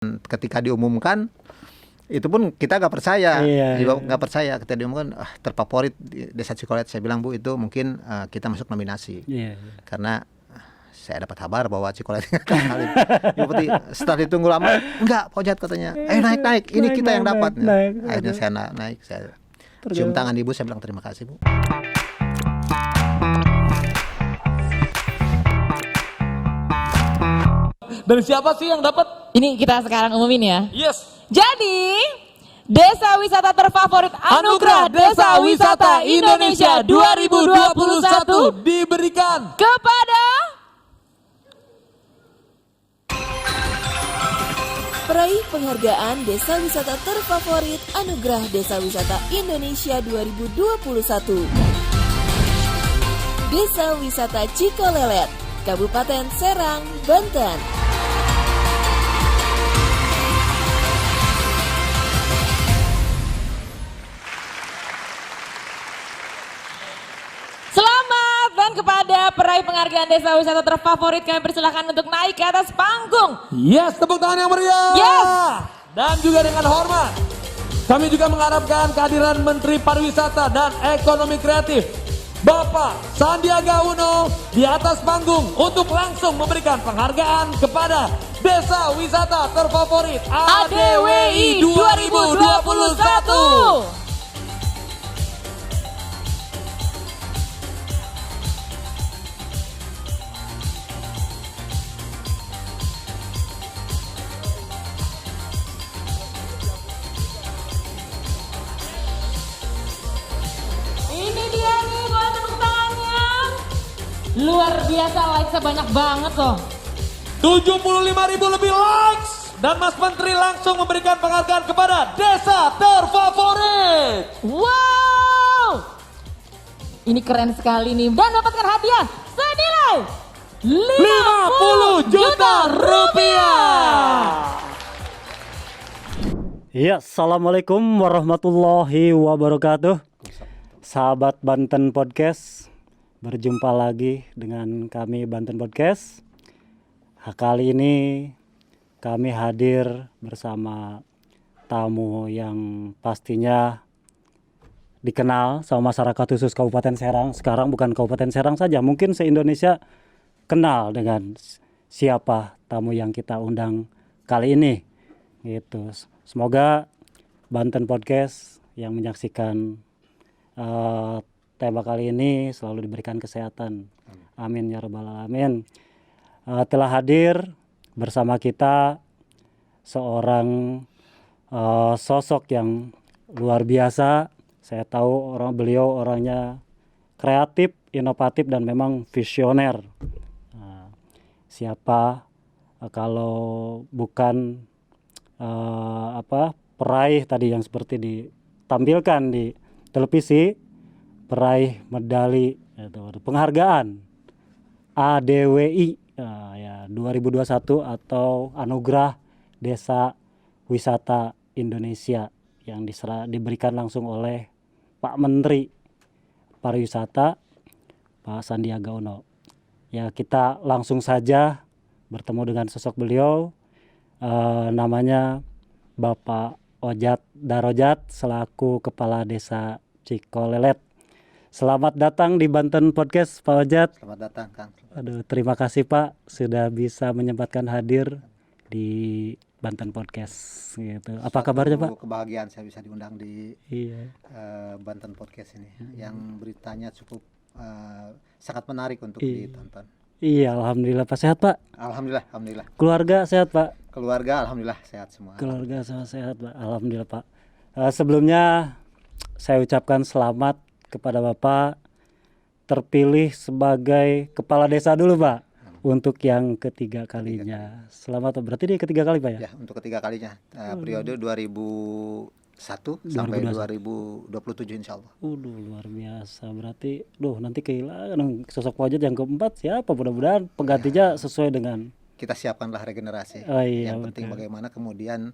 ketika diumumkan itu pun kita nggak percaya, nggak percaya ketika diumumkan terfavorit Desa Cikolelet. Saya bilang, Bu, itu mungkin kita masuk nominasi, karena saya dapat kabar bahwa Cikolelet kali. Setelah ditunggu lama, enggak, Pak Ojat katanya, ayo naik, ini kita yang dapat. Akhirnya saya naik, saya cium tangan Ibu, saya bilang terima kasih, Bu. Dan siapa sih yang dapat? Ini kita sekarang umumin ya. Yes. Jadi, Desa Wisata Terfavorit Anugerah Desa Wisata Indonesia 2021 diberikan kepada peraih penghargaan Desa Wisata Terfavorit Anugerah Desa Wisata Indonesia 2021. Desa Wisata Cikolelet, Kabupaten Serang, Banten. Selamat, dan kepada peraih penghargaan Desa Wisata Terfavorit kami persilahkan untuk naik ke atas panggung. Yes, tepuk tangan yang meriah. Yes. Dan juga dengan hormat, kami juga mengharapkan kehadiran Menteri Pariwisata dan Ekonomi Kreatif, Bapak Sandiaga Uno, di atas panggung untuk langsung memberikan penghargaan kepada Desa Wisata Terfavorit ADWI 2021. Luar biasa, likes-nya banyak banget loh. 75.000 lebih likes. Dan Mas Menteri langsung memberikan penghargaan kepada Desa Terfavorit. Wow, ini keren sekali nih. Dan dapatkan hadiah senilai 50 juta rupiah. Ya, Assalamualaikum warahmatullahi wabarakatuh. Sahabat Banten Podcast, berjumpa lagi dengan kami Banten Podcast. Kali ini kami hadir bersama tamu yang pastinya dikenal sama masyarakat khusus Kabupaten Serang. Sekarang bukan Kabupaten Serang saja, mungkin se-Indonesia kenal dengan siapa tamu yang kita undang kali ini. Gitu. Semoga Banten Podcast yang menyaksikan tema kali ini selalu diberikan kesehatan. Amin ya rabbal alamin. Telah hadir bersama kita seorang sosok yang luar biasa. Saya tahu beliau orangnya kreatif, inovatif, dan memang visioner. Siapa kalau bukan peraih tadi yang seperti ditampilkan di televisi, peraih medali penghargaan ADWI 2021 atau Anugerah Desa Wisata Indonesia yang diberikan langsung oleh Pak Menteri Pariwisata, Pak Sandiaga Uno. Ya, kita langsung saja bertemu dengan sosok beliau, namanya Bapak Ojat Darojat selaku Kepala Desa Cikolelet. Selamat datang di Banten Podcast, Pak Ojat. Selamat datang, Kang. Aduh, terima kasih Pak sudah bisa menyempatkan hadir di Banten Podcast. Gitu. Apa kabarnya Pak? Kebahagiaan saya bisa diundang di Banten Podcast ini, yang beritanya cukup sangat menarik untuk ditonton. Iya, alhamdulillah Pak. Sehat Pak? Alhamdulillah. Keluarga sehat Pak? Keluarga alhamdulillah sehat semua. Keluarga semua sehat Pak. Alhamdulillah Pak. Sebelumnya saya ucapkan selamat kepada Bapak terpilih sebagai kepala desa dulu Pak. Untuk yang ketiga kalinya. Selamat, berarti ini ketiga kali Pak ya? Ya, untuk ketiga kalinya. Periode 2001 sampai 2027 insya Allah. Luar biasa. Berarti nanti kehilangan sosok Pak Ojat yang keempat siapa? Mudah-mudahan penggantinya sesuai dengan kita siapkanlah regenerasi. Yang penting bagaimana kemudian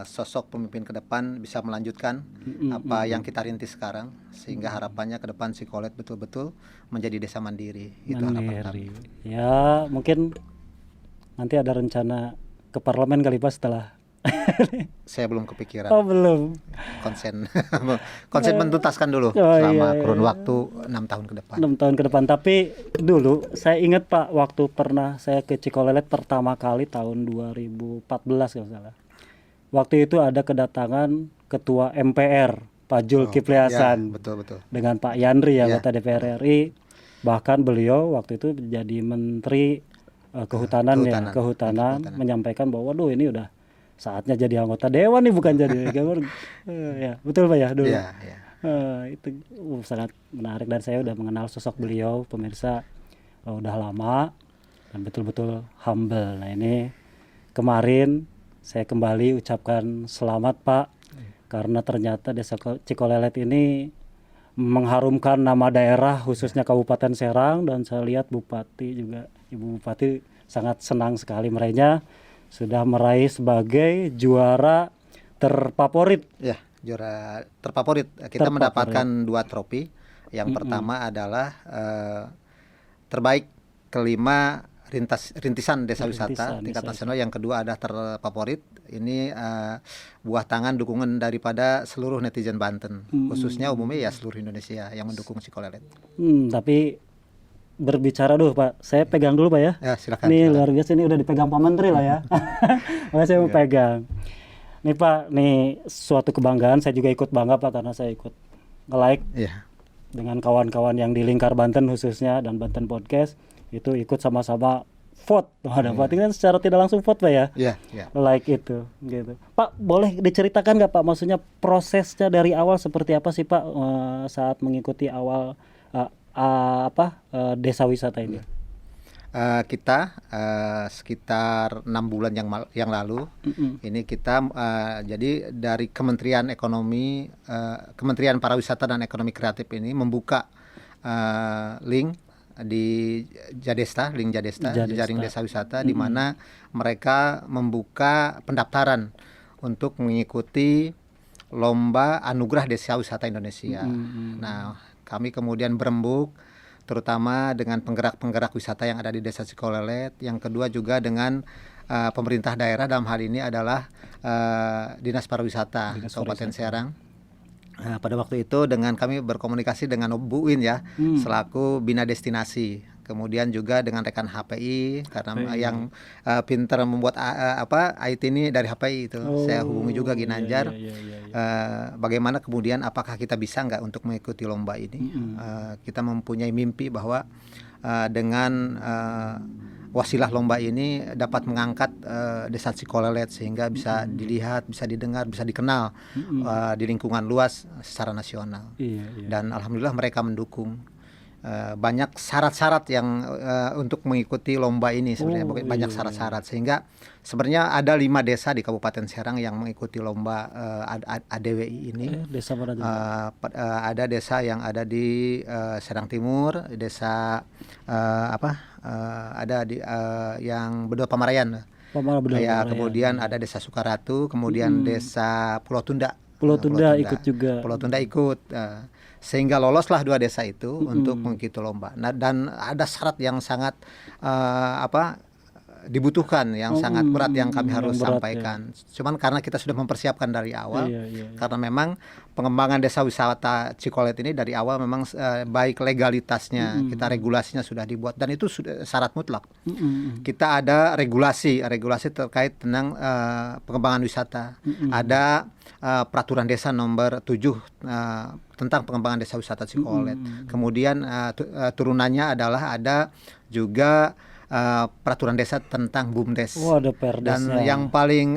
sosok pemimpin ke depan bisa melanjutkan apa yang kita rintis sekarang, sehingga harapannya ke depan Cikolelet betul-betul menjadi desa mandiri. Itu harapan kami. Ya, mungkin nanti ada rencana ke parlemen kali Pak setelah. Saya belum kepikiran. Oh belum. Konsen mentuntaskan dulu selama kurun waktu 6 tahun ke depan. 6 tahun ke depan. Tapi dulu saya ingat Pak, waktu pernah saya ke Cikolelet pertama kali tahun 2014 kalau salah. Waktu itu ada kedatangan Ketua MPR Pak Zulkifli Hasan. Ya, betul. Dengan Pak Yandri anggota DPR RI. Bahkan beliau waktu itu jadi Menteri Kehutanan, menyampaikan bahwa waduh ini udah saatnya jadi anggota dewan nih, bukan jadi ya betul Pak ya dulu. Itu sangat menarik dan saya udah mengenal sosok beliau pemirsa udah lama dan betul-betul humble. Nah ini kemarin saya kembali ucapkan selamat Pak, karena ternyata Desa Cikolelet ini mengharumkan nama daerah khususnya Kabupaten Serang, dan saya lihat Bupati juga, Ibu Bupati sangat senang sekali meraihnya. Sudah meraih sebagai juara terfavorit. Ya, juara terfavorit. Kita mendapatkan 2 trofi. Yang pertama adalah terbaik kelima rintisan desa wisata tingkat nasional. Yang kedua ada terfavorit. Ini buah tangan dukungan daripada seluruh netizen Banten, khususnya umumnya ya seluruh Indonesia yang mendukung Cikolelet. Tapi berbicara dulu Pak, saya pegang dulu Pak ya. Ya silakan. Ini luar biasa, ini udah dipegang Pak Menteri lah ya. Saya mau pegang. Nih Pak, nih suatu kebanggaan, saya juga ikut bangga Pak karena saya ikut nge-like dengan kawan-kawan yang di Lingkar Banten khususnya dan Banten Podcast itu ikut sama-sama vote. Ada voting kan secara tidak langsung vote Pak ya. Like itu gitu. Pak, boleh diceritakan nggak Pak, maksudnya prosesnya dari awal seperti apa sih Pak saat mengikuti awal desa wisata ini? Kita sekitar 6 bulan yang lalu ini kita jadi dari Kementerian Ekonomi, Kementerian Pariwisata dan Ekonomi Kreatif ini membuka link di Jadesta, jejaring desa wisata, di mana mereka membuka pendaftaran untuk mengikuti lomba anugerah desa wisata Indonesia. Nah, kami kemudian berembuk terutama dengan penggerak-penggerak wisata yang ada di Desa Cikolelet. Yang kedua juga dengan pemerintah daerah, dalam hal ini adalah Dinas Pariwisata Kabupaten Serang. Pada waktu itu dengan kami berkomunikasi dengan Bu Win ya, selaku Bina Destinasi. Kemudian juga dengan rekan HPI karena yang pintar membuat IT ini dari HPI itu. Saya hubungi juga Ginanjar. Bagaimana kemudian apakah kita bisa nggak untuk mengikuti lomba ini? Kita mempunyai mimpi bahwa dengan wasilah lomba ini dapat mengangkat Desa Cikolelet sehingga bisa dilihat, bisa didengar, bisa dikenal di lingkungan luas secara nasional. Dan alhamdulillah mereka mendukung. Banyak syarat-syarat yang untuk mengikuti lomba ini sebenarnya banyak syarat-syarat, sehingga sebenarnya ada 5 desa di Kabupaten Serang yang mengikuti lomba ADWI ini. Desa mana ada desa yang ada di Serang Timur, desa ada di yang Bedua Pamarayan. Kemudian ada desa Sukaratu, kemudian desa Pulau Tunda. Pulau Tunda ikut juga. Pulau Tunda ikut. Sehingga loloslah 2 desa itu untuk mengikuti lomba. Nah, dan ada syarat yang sangat dibutuhkan, yang sangat berat yang kami harus sampaikan. Cuman karena kita sudah mempersiapkan dari awal, karena memang pengembangan desa wisata Cikolelet ini dari awal memang baik legalitasnya, kita regulasinya sudah dibuat dan itu sudah syarat mutlak. Kita ada regulasi terkait tentang pengembangan wisata. Ada peraturan desa nomor 7 tentang pengembangan desa wisata Cikolelet. Kemudian turunannya adalah ada juga peraturan desa tentang BUMDes. Dan yang paling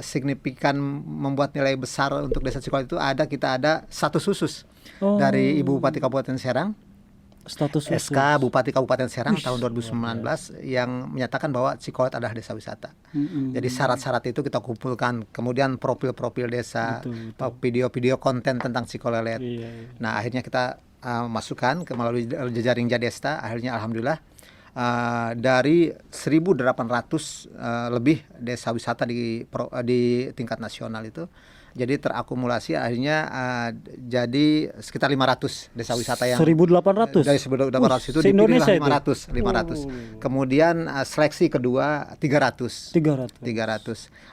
signifikan membuat nilai besar untuk Desa Cikolelet itu kita ada status khusus dari Ibu Bupati Kabupaten Serang. Status khusus. SK Bupati Kabupaten Serang tahun 2019 yang menyatakan bahwa Cikolelet adalah desa wisata. Jadi syarat-syarat itu kita kumpulkan, kemudian profil-profil desa, video-video konten tentang Cikolelet. Nah, akhirnya kita masukkan melalui jejaring Jadesta. Akhirnya alhamdulillah dari 1.800 lebih desa wisata di tingkat nasional itu Jadi terakumulasi akhirnya jadi sekitar 500 desa wisata yang 1.800 dari 1.800 itu dipilih 500. Kemudian seleksi kedua 300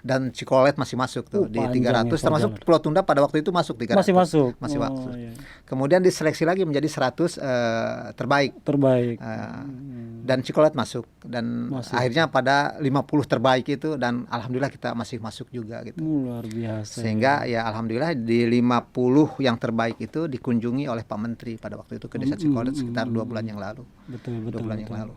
dan Cikolet masih masuk tuh di 300 termasuk Pulau Tunda pada waktu itu masuk 300. Masih masuk. Iya. Kemudian diseleksi lagi menjadi 100 terbaik. Dan Cikolet masuk dan akhirnya pada 50 terbaik itu dan alhamdulillah kita masih masuk juga gitu. Luar biasa. Sehingga ya alhamdulillah di 50 yang terbaik itu dikunjungi oleh Pak Menteri pada waktu itu ke Desa Cikolet sekitar 2 bulan yang lalu. Betul. 2 bulan yang lalu.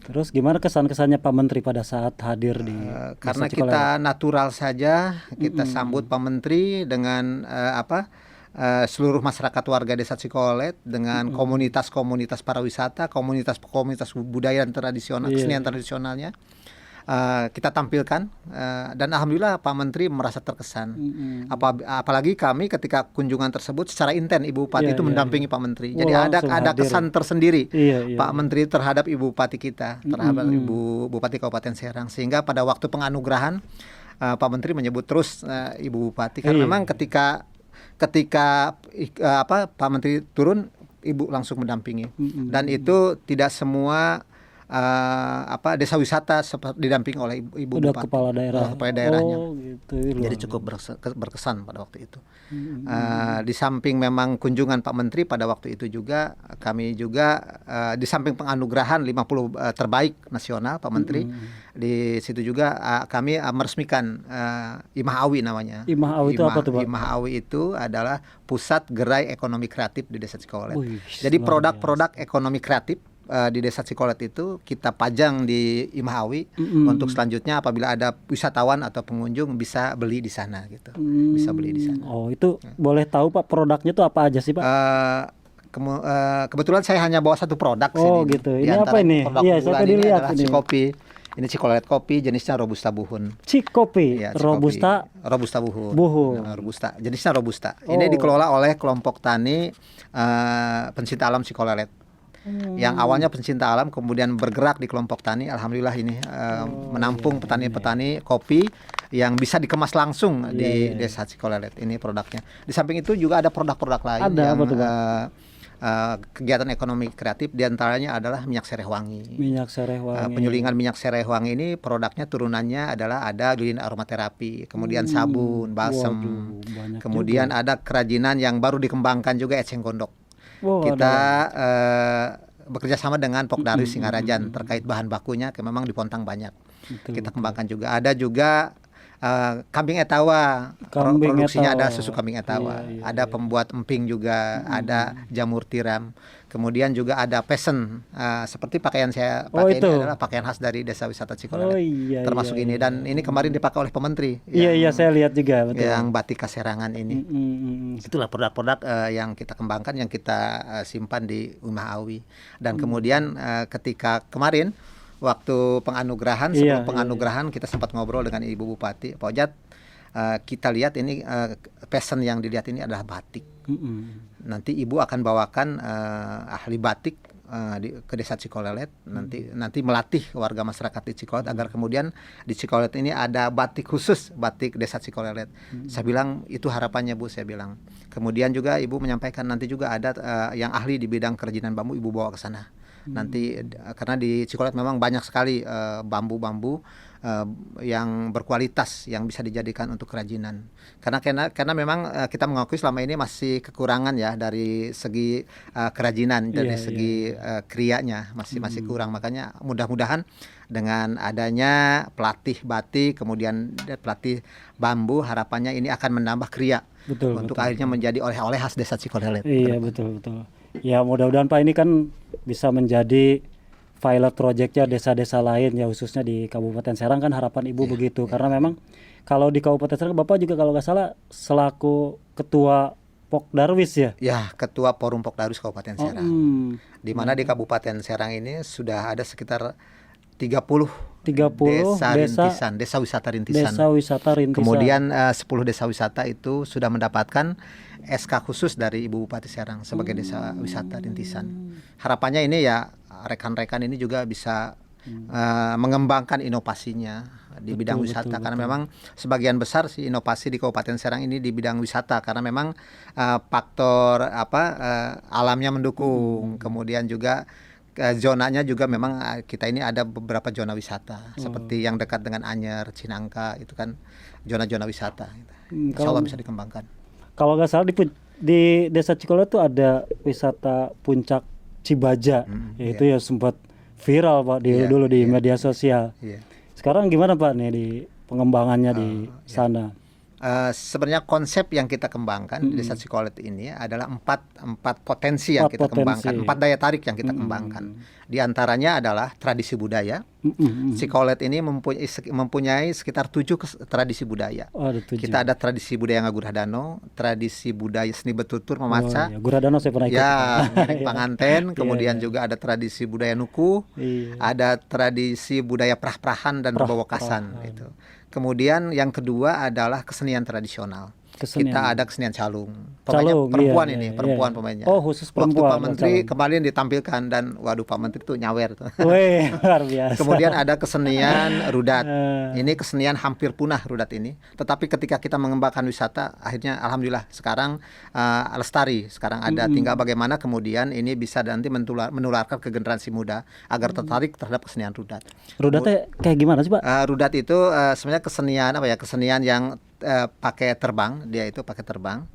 Terus gimana kesan-kesannya Pak Menteri pada saat hadir di karena kita natural saja, kita sambut Pak Menteri dengan seluruh masyarakat warga Desa Cikolet dengan komunitas-komunitas pariwisata, komunitas-komunitas budaya dan tradisional, kesenian tradisionalnya. Kita tampilkan dan alhamdulillah Pak Menteri merasa terkesan. Apalagi kami ketika kunjungan tersebut secara intens Ibu Bupati itu mendampingi Pak Menteri. Jadi ada kesan tersendiri Pak Menteri terhadap Ibu Bupati kita, terhadap Ibu Bupati Kabupaten Serang, sehingga pada waktu penganugerahan Pak Menteri menyebut terus Ibu Bupati karena memang ketika Pak Menteri turun Ibu langsung mendampingi dan itu tidak semua desa wisata didampingi oleh Ibu udah Bupati, kepala daerahnya. Gitu, jadi cukup berkesan pada waktu itu. Di samping memang kunjungan Pak Menteri pada waktu itu juga kami juga di samping penganugerahan 50 terbaik nasional Pak Menteri, di situ juga kami meresmikan IMAH-AWI namanya. IMAH-AWI itu apa tuh Pak? IMAH-AWI itu adalah Pusat Gerai Ekonomi Kreatif di Desa Cikolet. Jadi produk-produk ekonomi kreatif di Desa Cikolet itu kita pajang di IMAH-AWI untuk selanjutnya apabila ada wisatawan atau pengunjung bisa beli di sana gitu. Bisa beli di sana. Oh, itu boleh tahu Pak produknya itu apa aja sih Pak? Kebetulan saya hanya bawa satu produk sini. Oh gitu. Ini apa ini? Iya, saya tadi lihat ini. Cikopi. Ini Cikolet kopi jenisnya Robusta Buhun. Cikopi, ya, Robusta Buhun. Robusta. Jenisnya Robusta. Ini dikelola oleh kelompok tani pencinta alam Cikolelet. Yang awalnya pencinta alam kemudian bergerak di kelompok tani, alhamdulillah ini menampung petani-petani kopi yang bisa dikemas langsung di Desa Cikolelet. Ini produknya. Di samping itu juga ada produk-produk lain yang kegiatan ekonomi kreatif, diantaranya adalah minyak sereh wangi. Penyulingan minyak sereh wangi ini produknya turunannya adalah ada lilin aromaterapi, kemudian sabun, balsem, kemudian ada kerajinan yang baru dikembangkan juga eceng gondok. Kita bekerja sama dengan Pokdarwis Singarajan terkait bahan bakunya, memang di Pontang banyak. Kita kembangkan juga. Ada juga kambing etawa, produksinya ada susu kambing etawa, ada pembuat emping juga, ada jamur tiram. Kemudian juga ada pesen, seperti pakaian saya pakai ini adalah pakaian khas dari Desa Wisata Cikolelet, termasuk ini. Dan ini kemarin dipakai oleh Pak Menteri. Iya, saya lihat juga. Betul. Yang batik Kaserangan ini. Itulah produk-produk yang kita kembangkan, yang kita simpan di IMAH-AWI. Dan kemudian ketika kemarin waktu penganugerahan, sebelum penganugerahan kita sempat ngobrol dengan Ibu Bupati, Pak Ojat, kita lihat ini pesen yang dilihat ini adalah batik. Nanti Ibu akan bawakan ahli batik ke Desa Cikolelet, nanti melatih warga masyarakat di Cikolet agar kemudian di Cikolet ini ada batik khusus, batik Desa Cikolelet. Saya bilang itu harapannya Bu, saya bilang. Kemudian juga Ibu menyampaikan nanti juga ada yang ahli di bidang kerajinan bambu Ibu bawa ke sana. Nanti karena di Cikolet memang banyak sekali bambu-bambu yang berkualitas yang bisa dijadikan untuk kerajinan. Karena memang kita mengakui selama ini masih kekurangan ya dari segi kerajinan, dari segi krianya masih kurang. Makanya mudah-mudahan dengan adanya pelatih batik, kemudian pelatih bambu, harapannya ini akan menambah kriya untuk akhirnya menjadi oleh-oleh khas Desa Cikolelet. Iya, betul. Ya, mudah-mudahan Pak ini kan bisa menjadi pilot projectnya desa-desa lain ya, khususnya di Kabupaten Serang kan harapan Ibu begitu. Karena memang kalau di Kabupaten Serang Bapak juga kalau nggak salah selaku ketua Pokdarwis ya? Ya, ketua Forum Pokdarwis Kabupaten Serang. Di mana di Kabupaten Serang ini sudah ada sekitar 30 desa wisata rintisan. Kemudian 10 desa wisata itu sudah mendapatkan SK khusus dari Ibu Bupati Serang sebagai desa wisata rintisan. Harapannya ini ya rekan-rekan ini juga bisa mengembangkan inovasinya di bidang wisata karena memang sebagian besar sih inovasi di Kabupaten Serang ini di bidang wisata karena memang faktor alamnya mendukung, kemudian juga zonanya juga memang kita ini ada beberapa zona wisata seperti yang dekat dengan Anyer, Cinangka itu kan zona-zona wisata. Insya Allah bisa dikembangkan. Kalau nggak salah di Desa Cikolelet itu ada wisata Puncak Cibaja, yaitu ya sempat viral Pak dulu di media sosial. Sekarang gimana Pak nih di pengembangannya di sana? Sebenarnya konsep yang kita kembangkan di Desa Cikolelet ini adalah empat potensi yang kita kembangkan, 4 daya tarik yang kita kembangkan. Di antaranya adalah tradisi budaya. Cikolelet ini mempunyai sekitar 7 tradisi budaya. Kita ada tradisi budaya Ngagurah Dano, tradisi budaya seni betutur memaca. Gurah Dano saya pernah ikut. Ngerek panganten, kemudian juga ada tradisi budaya nuku, ada tradisi budaya prah-prahan dan berbawokasan gitu. Kemudian yang kedua adalah kesenian tradisional. Kita ada kesenian calung. Pemainnya perempuan perempuan pemainnya. Oh, khusus perempuan. Waktu Pak Menteri kemarin ditampilkan dan waduh Pak Menteri tuh nyawer tuh. Wih, luar biasa. Kemudian ada kesenian rudat. Ini kesenian hampir punah rudat ini. Tetapi ketika kita mengembangkan wisata, akhirnya alhamdulillah sekarang lestari. Sekarang ada tinggal bagaimana kemudian ini bisa nanti menularkan ke generasi muda agar tertarik terhadap kesenian rudat. Rudatnya kayak gimana sih Pak? Rudat itu sebenarnya kesenian kesenian yang pakai terbang, dia itu pakai terbang.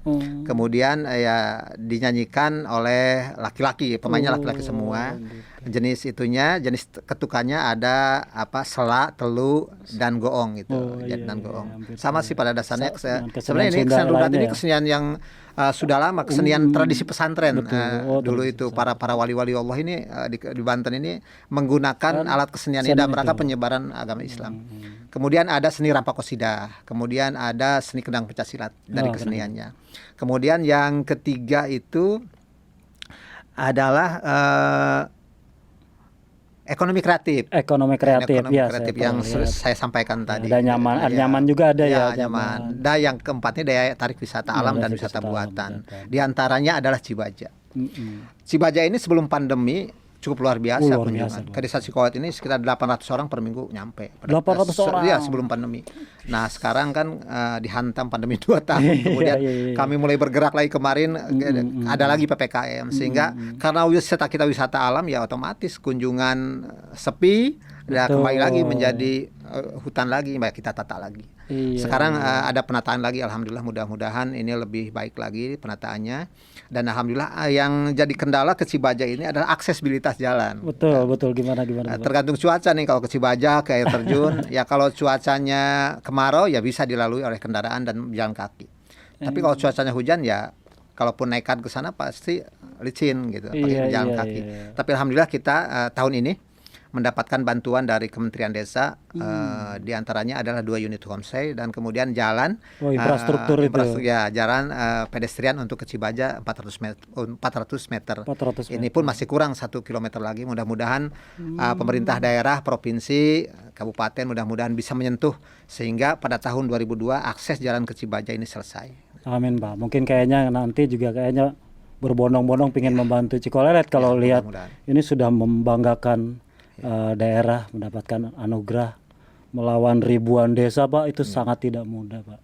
Kemudian ya dinyanyikan oleh laki-laki, pemainnya laki-laki semua. Jenis ketukannya ada sela, telu dan goong gitu. Dan goong. Sama sih pada dasarnya sebenarnya ini kesenian rudat ini kesenian yang sudah lama, kesenian tradisi pesantren. Dulu itu para wali-wali Allah ini di Banten ini menggunakan alat kesenian ini dalam rangka penyebaran agama Islam. Kemudian ada seni rampak qasidah, kemudian ada seni kendang pencaksilat dari keseniannya. Kemudian yang ketiga itu adalah ekonomi kreatif. Ekonomi kreatif yang saya sampaikan tadi. Ada nyaman juga ada ya. Nyaman. Dan yang keempatnya daya tarik wisata alam dan wisata buatan. Di antaranya adalah Cibaja. Cibaja ini sebelum pandemi cukup luar biasa kunjungan. Ke Desa Cikolelet ini sekitar 800 orang per minggu nyampe. 800 orang? Iya, sebelum pandemi. Nah sekarang kan dihantam pandemi 2 tahun. Kemudian kami mulai bergerak lagi kemarin, ada lagi PPKM. Sehingga karena wisata kita wisata alam ya otomatis kunjungan sepi. Kembali lagi menjadi hutan lagi, kita tata lagi. Sekarang ada penataan lagi, alhamdulillah mudah-mudahan ini lebih baik lagi penataannya. Dan alhamdulillah yang jadi kendala ke Cibaja ini adalah aksesibilitas jalan. Betul. Gimana? Tergantung cuaca nih kalau ke Cibaja ke air terjun. Ya kalau cuacanya kemarau ya bisa dilalui oleh kendaraan dan jalan kaki. Tapi kalau cuacanya hujan ya kalaupun nekat ke sana pasti licin gitu, pakai jalan kaki. Tapi alhamdulillah kita tahun ini mendapatkan bantuan dari Kementerian Desa, di antaranya adalah 2 unit homestay dan kemudian jalan infrastruktur itu. Ya, jalan pedestrian untuk ke Cibaja 400 meter. Ini pun masih kurang 1 kilometer lagi. Mudah-mudahan pemerintah daerah, provinsi, kabupaten mudah-mudahan bisa menyentuh sehingga pada tahun 2002 akses jalan ke Cibaja ini selesai. Amin Pak. Mungkin kayaknya nanti juga berbondong-bondong ingin membantu Cikolelet kalau lihat ini sudah membanggakan daerah mendapatkan anugerah melawan ribuan desa Pak, itu sangat tidak mudah Pak.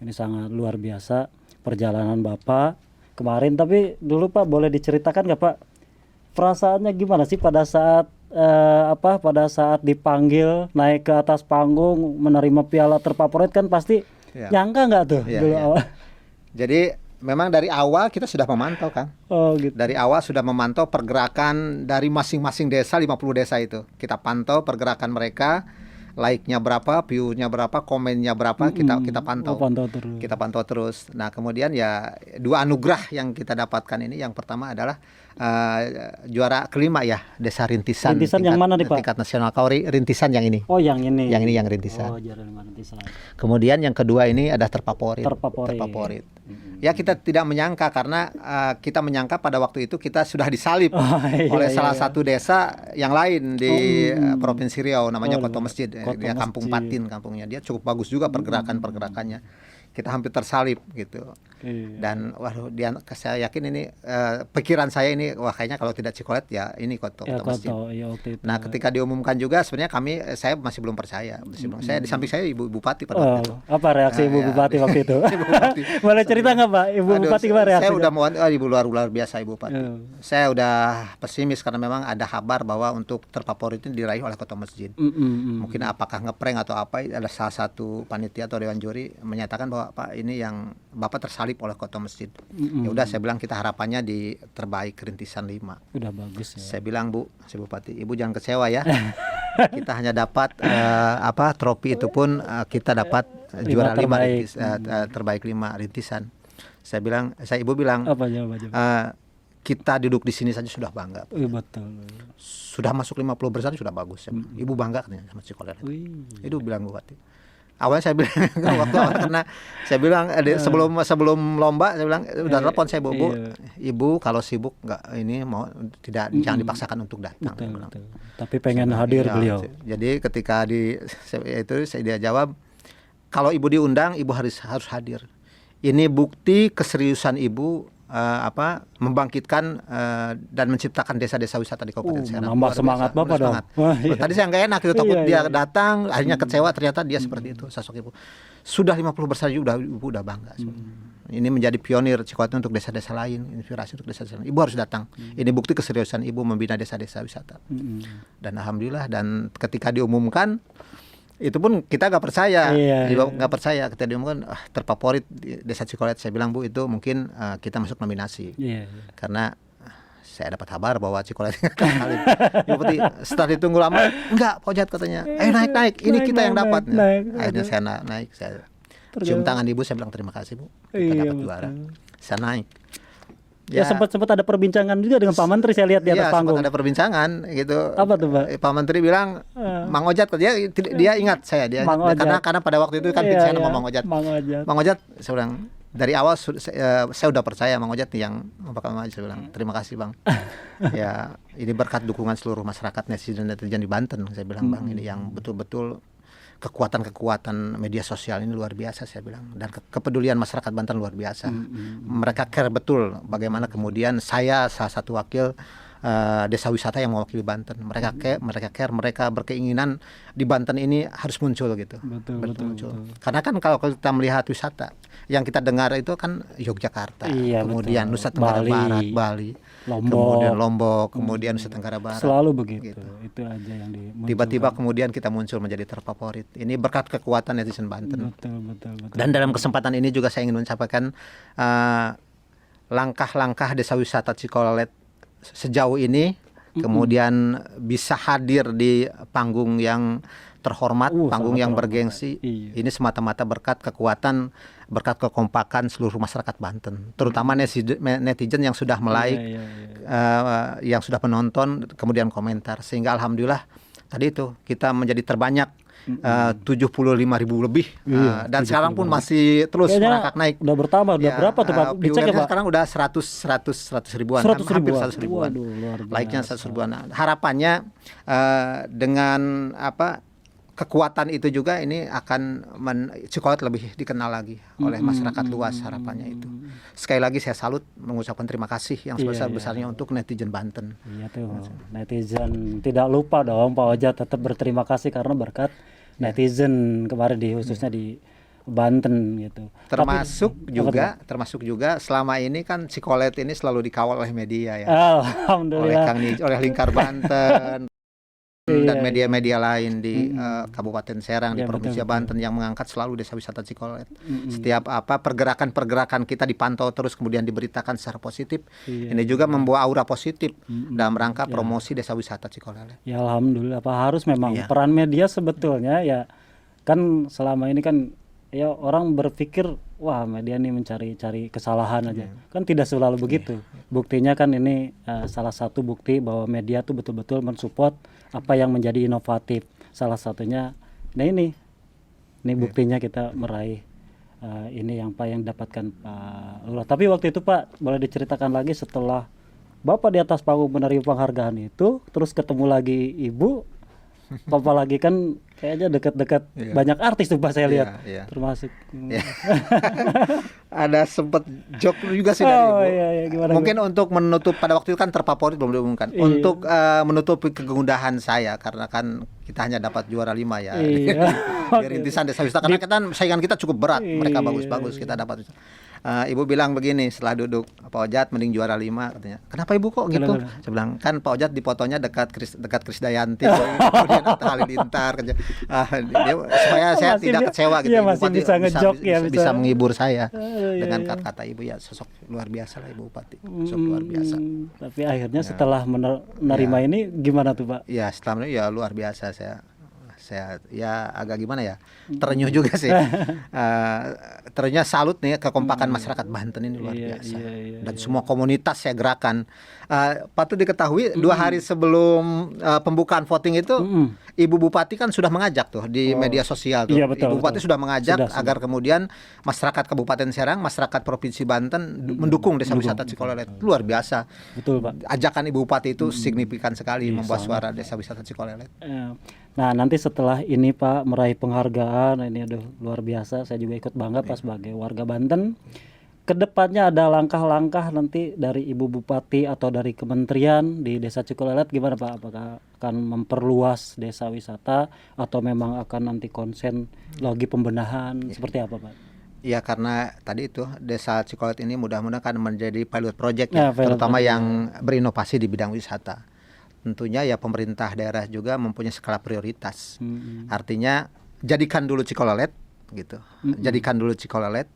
Ini sangat luar biasa perjalanan Bapak kemarin. Tapi dulu Pak boleh diceritakan nggak Pak perasaannya gimana sih pada saat pada saat dipanggil naik ke atas panggung menerima piala terfavorit kan pasti nyangka nggak tuh dulu awal? Jadi memang dari awal kita sudah memantau kan. Gitu. Dari awal sudah memantau pergerakan dari masing-masing desa, 50 desa itu. Kita pantau pergerakan mereka, like-nya berapa, view-nya berapa, komennya berapa, kita pantau. Kita pantau terus. Nah, kemudian ya 2 anugerah yang kita dapatkan ini, yang pertama adalah juara kelima ya, Desa Rintisan. Rintisan yang mana nih Pak? Tingkat nasional. Rintisan yang ini. Oh, yang ini. Yang ini yang Rintisan. Rintisan. Kemudian yang kedua ini ada terfavorit. Ya kita tidak menyangka karena kita menyangka pada waktu itu kita sudah disalib oleh salah satu desa yang lain di Provinsi Riau namanya Koto Masjid. Dia Kampung Patin kampungnya. Dia cukup bagus juga pergerakannya. Kita hampir tersalib gitu. Dan waduh, saya yakin ini pikiran saya ini wah kayaknya kalau tidak Cikolet ya ini Koto masjid. Nah ketika diumumkan juga sebenarnya saya masih belum percaya. Saya di samping saya Ibu Bupati pada waktu itu. Apa reaksi Ibu Bupati waktu itu? Boleh cerita nggak Pak? Ibu Bupati gimana reaksi? Saya udah mau Ibu luar biasa Ibu Bupati. Saya udah pesimis karena memang ada kabar bahwa untuk terfavorit ini diraih oleh Koto Masjid. Mungkin apakah ngeprank atau apa, ada salah satu panitia atau dewan juri menyatakan bahwa Pak ini yang Bapak tersalip oleh Koto Masjid. Ya udah saya bilang kita harapannya di terbaik rintisan 5. Udah bagus ya. Saya bilang Bu Bupati, Ibu jangan kecewa ya. Kita hanya dapat trofi itu pun kita dapat juara 5 terbaik 5 rintisan. Ibu bilang apa? kita duduk di sini saja sudah bangga. Betul. Sudah masuk 50 besar sudah bagus. Ibu bangga katanya sama Cikolet. Itu bilang Bupati. Awalnya saya bilang waktu awal karena saya bilang sebelum lomba saya bilang udah telepon saya Bu, Ibu kalau sibuk nggak ini mau jangan dipaksakan untuk datang. Betul. Tapi pengen hadir beliau. Jadi ketika dia jawab kalau Ibu diundang Ibu harus hadir. Ini bukti keseriusan Ibu membangkitkan dan menciptakan desa-desa wisata di Kabupaten Serang. Nambah semangat Bapak dong. Tadi saya nggak enak itu takut dia datang akhirnya kecewa, ternyata dia seperti itu sosok Ibu. Sudah 50 besar Ibu udah bangga. Ini menjadi pionir Cikolet untuk desa-desa lain, inspirasi untuk desa-desa lain. Ibu harus datang. Ini bukti keseriusan Ibu membina desa-desa wisata. Dan alhamdulillah, dan ketika diumumkan itu pun kita nggak percaya, nggak percaya ketika diumumkan terfavorit desa Cikolet. Saya bilang Bu itu mungkin kita masuk nominasi karena saya dapat kabar bahwa Cikolet kali. Setelah ditunggu lama, enggak Pak Ojat katanya, ayo naik, ini kita yang dapat. Akhirnya saya naik, saya cium tangan Ibu, saya bilang terima kasih Bu, kita dapat juara. Saya naik. Ya sempat ada perbincangan juga dengan Pak Menteri, saya lihat di atas panggung. Sempat ada perbincangan gitu. Apa tuh Pak? Pak Menteri bilang Mang Ojat, dia ingat saya karena pada waktu itu kan saya nama Mang Ojat. Mang Ojat saya bilang dari awal saya udah percaya Mang Ojat yang bakal maju. Saya bilang terima kasih Bang. Ya ini berkat dukungan seluruh masyarakat netizen di Banten. Saya bilang Bang ini yang betul-betul kekuatan media sosial ini luar biasa saya bilang, dan kepedulian masyarakat Banten luar biasa. Mereka care betul bagaimana kemudian saya salah satu wakil desa wisata yang mewakili Banten. Mereka care, mereka berkeinginan di Banten ini harus muncul gitu. Betul. Karena kan kalau kita melihat wisata yang kita dengar itu kan Yogyakarta, kemudian Nusa Tenggara Barat, Bali, kemudian Lombok, kemudian Nusa Tenggara Barat. Selalu begitu. Itu aja yang tiba-tiba kemudian kita muncul menjadi terfavorit. Ini berkat kekuatan netizen Banten. Betul. Dan dalam kesempatan ini juga saya ingin menyampaikan langkah-langkah desa wisata Cikolet sejauh ini kemudian bisa hadir di panggung yang terhormat, panggung yang bergengsi. Ini semata-mata berkat kekuatan, berkat kekompakan seluruh masyarakat Banten, terutama netizen yang sudah like, yang sudah menonton, kemudian komentar, sehingga alhamdulillah tadi itu kita menjadi terbanyak 75.000 lebih, dan sekarang pun masih terus merangkak naik. Udah bertambah, udah berapa tuh Pak? Dicek ya Pak? Sekarang udah 100 ribuan, hampir 100 ribuan. Like-nya 100 ribuan. Harapannya dengan kekuatan itu juga ini akan Cikolet lebih dikenal lagi oleh masyarakat luas, harapannya itu. Sekali lagi saya salut, mengucapkan terima kasih yang sebesar-besarnya untuk netizen Banten. Iya tuh, netizen tidak lupa dong Pak Ojat tetap berterima kasih karena berkat netizen kemarin khususnya di Banten gitu. Termasuk juga selama ini kan Cikolet ini selalu dikawal oleh media ya. Alhamdulillah. Oleh Lingkar Banten. Dan media-media lain di Kabupaten Serang, di Provinsi Banten yang mengangkat selalu desa wisata Cikolet. Setiap pergerakan kita dipantau terus, kemudian diberitakan secara positif. Ini juga membawa aura positif dalam rangka promosi desa wisata Cikolet. Ya alhamdulillah Pak, harus memang peran media sebetulnya ya kan selama ini kan ya orang berpikir wah media ini mencari kesalahan aja. Kan tidak selalu begitu. Buktinya kan ini salah satu bukti bahwa media tuh betul-betul mensupport apa yang menjadi inovatif. Salah satunya ini buktinya kita meraih ini yang dapatkan Pak Lurah. Tapi waktu itu Pak boleh diceritakan lagi setelah Bapak di atas panggung menerima penghargaan itu, terus ketemu lagi Ibu, apalagi kan kayaknya dekat-dekat banyak artis tuh Pak saya lihat, termasuk. Ada sempet joke juga sih dari Ibu. Gimana, mungkin untuk menutup, pada waktu itu kan terfavorit belum diumumkan, untuk menutupi kegundahan saya karena kan kita hanya dapat juara 5 ya di rintisan Desa Wisata, karena kita saingan kita cukup berat, mereka bagus-bagus, kita dapat. Ibu bilang begini setelah duduk, Pak Ojat mending juara 5 katanya. Kenapa Ibu kok gitu? Saya bilang kan Pak Ojat di fotonya dekat Krisdayanti, kemudian Atta Halilintar, supaya saya tidak kecewa gitu. Ibu masih bisa ngejok ya, bisa menghibur saya dengan kata-kata Ibu, ya sosok luar biasa lah Ibu Bupati, sosok luar biasa. Tapi akhirnya setelah menerima ini gimana tuh Pak? Ya setelah ya luar biasa, saya ya agak gimana ya, terenyuh juga sih. Terenyuh, salut nih kekompakan masyarakat Banten ini luar biasa. Dan semua komunitas saya gerakan. Patut diketahui 2 hari sebelum pembukaan voting itu Ibu Bupati kan sudah mengajak tuh di media sosial tuh. Ibu Bupati sudah mengajak agar kemudian masyarakat Kabupaten Serang, masyarakat Provinsi Banten mendukung Desa Wisata Cikolelet. Luar biasa. Betul Pak. Ajakan Ibu Bupati itu signifikan sekali membawa suara Desa Wisata Cikolelet. Nah nanti setelah ini Pak meraih penghargaan, ini aduh luar biasa, saya juga ikut bangga Pak sebagai warga Banten. Kedepannya ada langkah-langkah nanti dari Ibu Bupati atau dari kementerian di Desa Cikolelet gimana Pak? Apakah akan memperluas desa wisata atau memang akan nanti konsen lagi pembenahan, seperti apa Pak? Ya karena tadi itu Desa Cikolelet ini mudah-mudahan kan menjadi pilot project ya, terutama yang berinovasi di bidang wisata. Tentunya ya pemerintah daerah juga mempunyai skala prioritas. Artinya jadikan dulu Cikolelet gitu. Jadikan dulu Cikolelet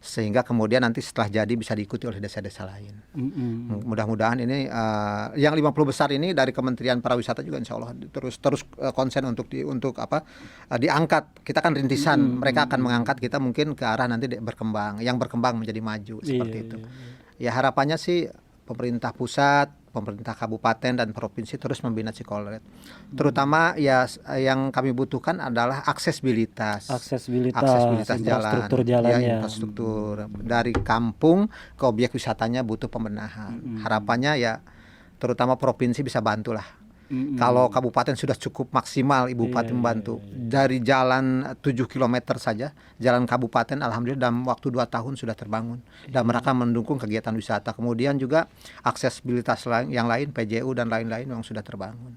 sehingga kemudian nanti setelah jadi bisa diikuti oleh desa-desa lain. Mudah-mudahan ini yang 50 besar ini dari Kementerian Pariwisata juga insya Allah terus konsen untuk diangkat. Kita kan rintisan, mereka akan mengangkat kita mungkin ke arah nanti berkembang, yang berkembang menjadi maju seperti itu. Ya harapannya sih pemerintah pusat, pemerintah kabupaten dan provinsi terus membina Cikolelet. Terutama ya yang kami butuhkan adalah aksesibilitas infrastruktur jalan, infrastruktur dari kampung ke objek wisatanya butuh pembenahan. Harapannya ya terutama provinsi bisa bantulah. Kalau kabupaten sudah cukup maksimal Ibu Bupati membantu. Dari jalan 7 km saja, jalan kabupaten alhamdulillah dalam waktu 2 tahun sudah terbangun. Dan mereka mendukung kegiatan wisata. Kemudian juga aksesibilitas yang lain, PJU dan lain-lain yang sudah terbangun.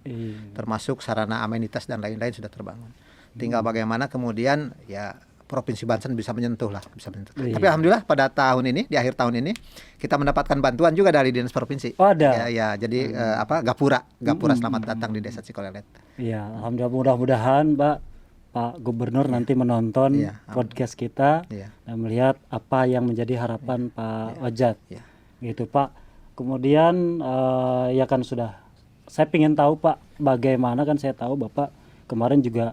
Termasuk sarana amenitas dan lain-lain sudah terbangun. Tinggal bagaimana kemudian ya Provinsi Banten bisa menyentuh lah, Tapi alhamdulillah pada tahun ini, di akhir tahun ini kita mendapatkan bantuan juga dari Dinas Provinsi. Ada. Ya, jadi Gapura selamat datang di Desa Cikolelet. Iya, alhamdulillah, mudah-mudahan Pak Gubernur nanti menonton podcast kita dan melihat apa yang menjadi harapan Pak Ojat. Gitu Pak. Kemudian ya kan sudah, saya ingin tahu Pak bagaimana, kan saya tahu Bapak kemarin juga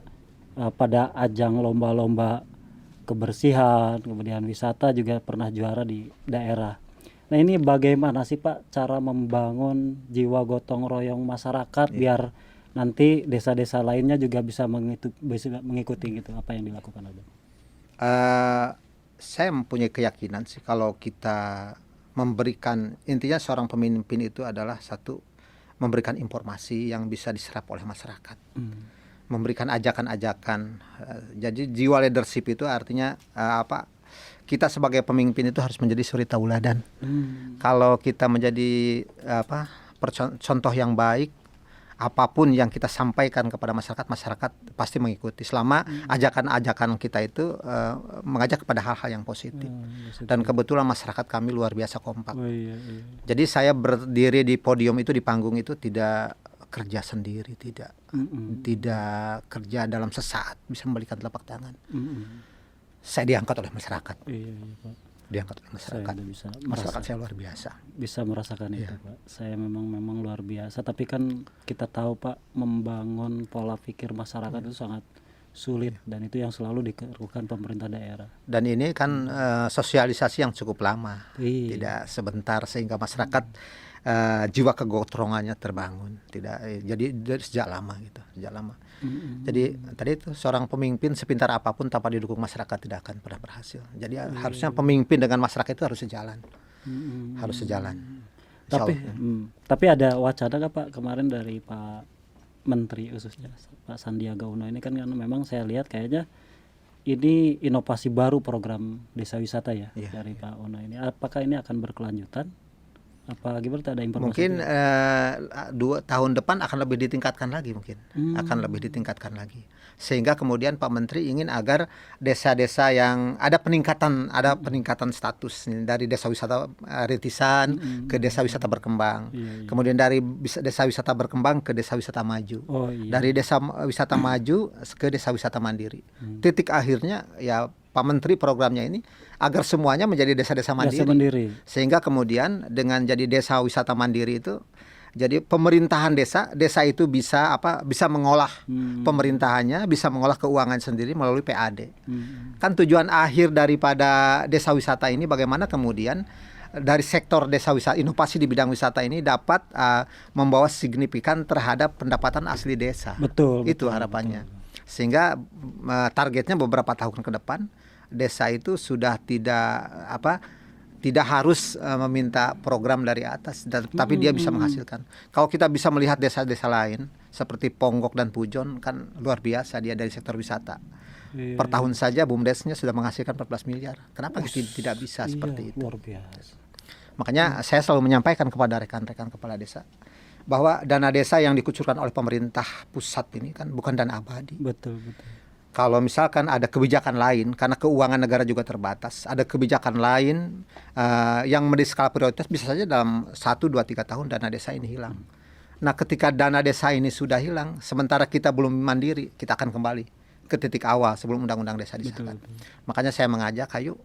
pada ajang lomba-lomba kebersihan, kemudian wisata juga pernah juara di daerah. Nah ini bagaimana sih Pak cara membangun jiwa gotong royong masyarakat biar nanti desa-desa lainnya juga bisa mengikuti gitu apa yang dilakukan Abang? Saya mempunyai keyakinan sih kalau kita memberikan, intinya seorang pemimpin itu adalah satu, memberikan informasi yang bisa diserap oleh masyarakat. Memberikan ajakan-ajakan. Jadi jiwa leadership itu artinya kita sebagai pemimpin itu harus menjadi suri tauladan. Kalau kita menjadi contoh yang baik, apapun yang kita sampaikan kepada masyarakat pasti mengikuti. Selama ajakan-ajakan kita itu mengajak kepada hal-hal yang positif. Dan kebetulan masyarakat kami luar biasa kompak. Jadi saya berdiri di podium itu, di panggung itu tidak kerja sendiri, tidak kerja dalam sesaat bisa membalikan telapak tangan. Saya diangkat oleh masyarakat. Diangkat oleh masyarakat. Masyarakat saya luar biasa. Bisa merasakan itu Pak. Saya memang luar biasa. Tapi kan kita tahu Pak, membangun pola pikir masyarakat itu sangat sulit dan itu yang selalu dilakukan pemerintah daerah. Dan ini kan sosialisasi yang cukup lama, tidak sebentar, sehingga masyarakat jiwa kegotrongannya terbangun. Jadi sejak lama gitu, sejak lama. Jadi tadi itu seorang pemimpin sepintar apapun tanpa didukung masyarakat tidak akan pernah berhasil. Jadi harusnya pemimpin dengan masyarakat itu harus sejalan. Harus sejalan. Tapi ada wacana nggak Pak kemarin dari Pak Menteri khususnya Pak Sandiaga Uno ini kan memang saya lihat kayaknya ini inovasi baru program desa wisata ya dari Pak Uno ini. Apakah ini akan berkelanjutan? Apa gimana, ada informasi? Mungkin 2 tahun depan akan lebih ditingkatkan lagi akan lebih ditingkatkan lagi. Sehingga kemudian Pak Menteri ingin agar desa-desa yang ada peningkatan status dari desa wisata rintisan ke desa wisata berkembang. Kemudian dari desa wisata berkembang ke desa wisata maju. Dari desa wisata maju ke desa wisata mandiri. Titik akhirnya ya Pak Menteri programnya ini agar semuanya menjadi desa-desa mandiri. Sehingga kemudian dengan jadi desa wisata mandiri itu, jadi pemerintahan desa itu bisa mengolah pemerintahannya, bisa mengolah keuangan sendiri melalui PAD. Kan tujuan akhir daripada desa wisata ini bagaimana kemudian dari sektor desa wisata, inovasi di bidang wisata ini dapat membawa signifikan terhadap pendapatan asli desa. Itu harapannya. Sehingga targetnya beberapa tahun ke depan desa itu sudah tidak harus meminta program dari atas, tapi dia bisa menghasilkan. Kalau kita bisa melihat desa-desa lain seperti Ponggok dan Pujon kan luar biasa dia dari sektor wisata. Per tahun saja BUMDesnya sudah menghasilkan 14 miliar. Kenapa tidak bisa seperti itu? Luar biasa. Makanya saya selalu menyampaikan kepada rekan-rekan kepala desa bahwa dana desa yang dikucurkan oleh pemerintah pusat ini kan bukan dana abadi. Betul. Kalau misalkan ada kebijakan lain, karena keuangan negara juga terbatas, ada kebijakan lain yang menjadi skala prioritas, bisa saja dalam 1, 2, 3 tahun dana desa ini hilang. Nah ketika dana desa ini sudah hilang, sementara kita belum mandiri, kita akan kembali ke titik awal sebelum undang-undang desa disahkan. Makanya saya mengajak, ayo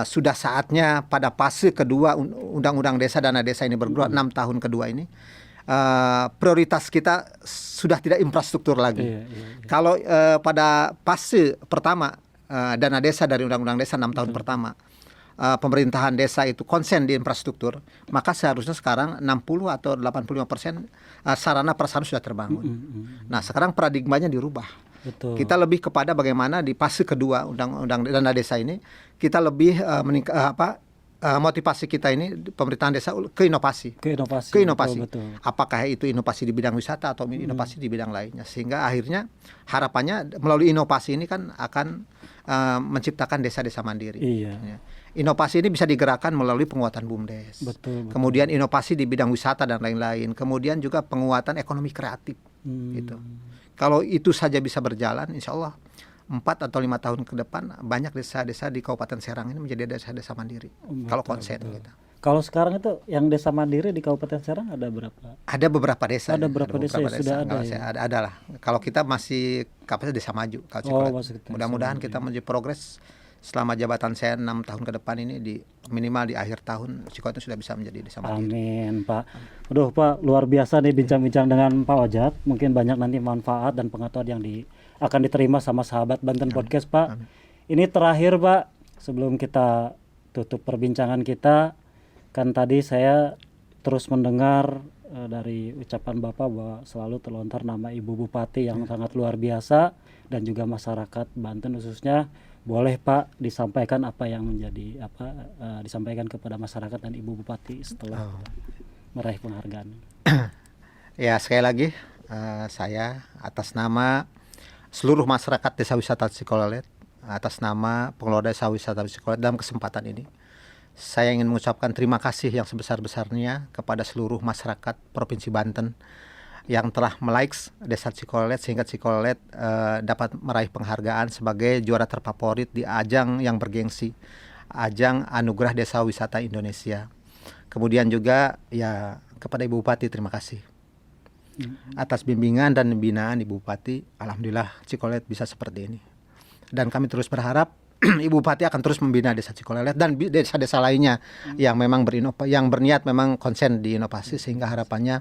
sudah saatnya pada fase kedua undang-undang desa, dana desa ini bergerak 6 tahun kedua ini, prioritas kita sudah tidak infrastruktur lagi. Kalau pada fase pertama dana desa dari undang-undang desa 6 tahun pertama, pemerintahan desa itu konsen di infrastruktur, maka seharusnya sekarang 60 atau 85% sarana prasarana sudah terbangun. Nah sekarang paradigmanya dirubah. Kita lebih kepada bagaimana di fase kedua undang-undang dana desa ini kita lebih motivasi kita ini pemerintahan desa ke inovasi. Betul. Apakah itu inovasi di bidang wisata atau inovasi di bidang lainnya, sehingga akhirnya harapannya melalui inovasi ini kan akan menciptakan desa-desa mandiri. Inovasi ini bisa digerakkan melalui penguatan BUMDes. Betul. Kemudian inovasi di bidang wisata dan lain-lain. Kemudian juga penguatan ekonomi kreatif. Gitu. Kalau itu saja bisa berjalan, insya Allah 4 atau 5 tahun ke depan banyak desa-desa di Kabupaten Serang ini menjadi desa-desa mandiri. Kalau konsen gitu. Kalau sekarang itu yang desa mandiri di Kabupaten Serang ada berapa? Ada beberapa desa. Ada beberapa desa sudah ada. Ada lah. Kalau kita masih kapasitas desa maju. Mudah-mudahan kita menuju progres selama jabatan saya 6 tahun ke depan ini, di minimal di akhir tahun Cikolet itu sudah bisa menjadi desa mandiri. Amin Pak. Aduh Pak, luar biasa nih bincang-bincang dengan Pak Ojat. Mungkin banyak nanti manfaat dan pengetahuan yang akan diterima sama sahabat Banten Podcast Pak. Ini terakhir Pak, sebelum kita tutup perbincangan kita, kan tadi saya terus mendengar dari ucapan Bapak bahwa selalu terlontar nama Ibu Bupati yang sangat luar biasa, dan juga masyarakat Banten khususnya. Boleh Pak disampaikan apa yang menjadi disampaikan kepada masyarakat dan Ibu Bupati setelah meraih penghargaan. Ya sekali lagi saya atas nama seluruh masyarakat Desa Wisata Cikolelet, atas nama pengelola Desa Wisata Cikolelet dalam kesempatan ini, saya ingin mengucapkan terima kasih yang sebesar-besarnya kepada seluruh masyarakat Provinsi Banten yang telah melikes Desa Cikolelet sehingga Cikolelet dapat meraih penghargaan sebagai juara terfavorit di ajang yang bergengsi, ajang Anugerah Desa Wisata Indonesia. Kemudian juga ya kepada Ibu Bupati terima kasih atas bimbingan dan binaan Ibu Bupati. Alhamdulillah Cikolelet bisa seperti ini, dan kami terus berharap Ibu Bupati akan terus membina Desa Cikolelet dan desa-desa lainnya yang memang yang berniat memang konsen di inovasi, sehingga harapannya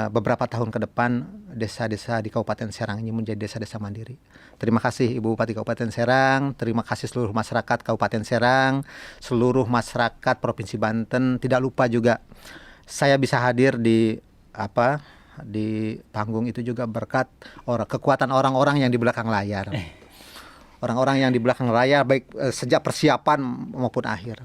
beberapa tahun ke depan desa-desa di Kabupaten Serang ini menjadi desa-desa mandiri. Terima kasih Ibu Bupati Kabupaten Serang, terima kasih seluruh masyarakat Kabupaten Serang, seluruh masyarakat Provinsi Banten. Tidak lupa juga saya bisa hadir di panggung itu juga berkat kekuatan orang-orang yang di belakang layar. Orang-orang yang di belakang layar baik sejak persiapan maupun akhir.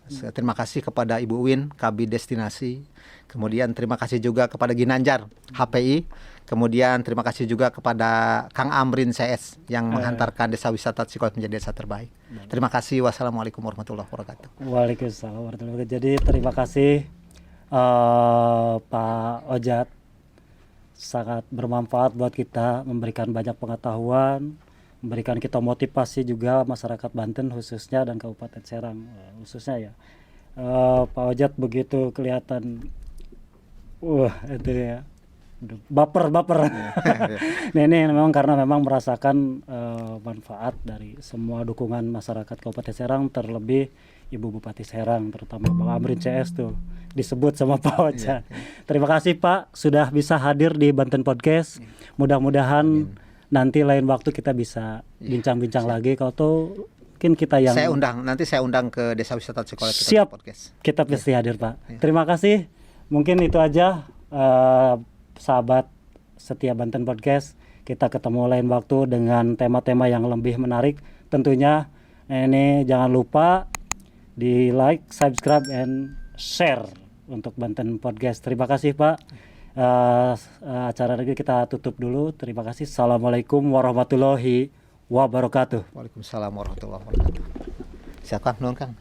Terima kasih kepada Ibu Win, Kabid Destinasi. Kemudian terima kasih juga kepada Ginanjar, HPI. Kemudian terima kasih juga kepada Kang Amrin CS yang menghantarkan Desa Wisata Cikolet menjadi desa terbaik. Terima kasih. Wassalamualaikum warahmatullahi wabarakatuh. Waalaikumsalam warahmatullahi wabarakatuh. Jadi terima kasih Pak Ojat. Sangat bermanfaat buat kita, memberikan banyak pengetahuan, memberikan kita motivasi juga masyarakat Banten khususnya dan Kabupaten Serang khususnya ya. Pak Ojat begitu kelihatan itu ya baper. Nah, ini memang karena memang merasakan manfaat dari semua dukungan masyarakat Kabupaten Serang, terlebih Ibu Bupati Serang, terutama Bang Amrin CS tuh disebut sama Pak Ojat. Terima kasih Pak sudah bisa hadir di Banten Podcast. Mudah-mudahan nanti lain waktu kita bisa bincang-bincang lagi. Kalau tuh mungkin kita yang nanti saya undang ke Desa Wisata Cikolet siap podcast. Kita pasti hadir Pak. Terima kasih. Mungkin itu aja sahabat setia Banten Podcast. Kita ketemu lain waktu dengan tema-tema yang lebih menarik. Tentunya ini jangan lupa di like, subscribe, and share untuk Banten Podcast. Terima kasih Pak. Acara ini kita tutup dulu. Terima kasih. Assalamualaikum warahmatullahi wabarakatuh. Waalaikumsalam warahmatullahi wabarakatuh. Siap Kang, nuhun Kang.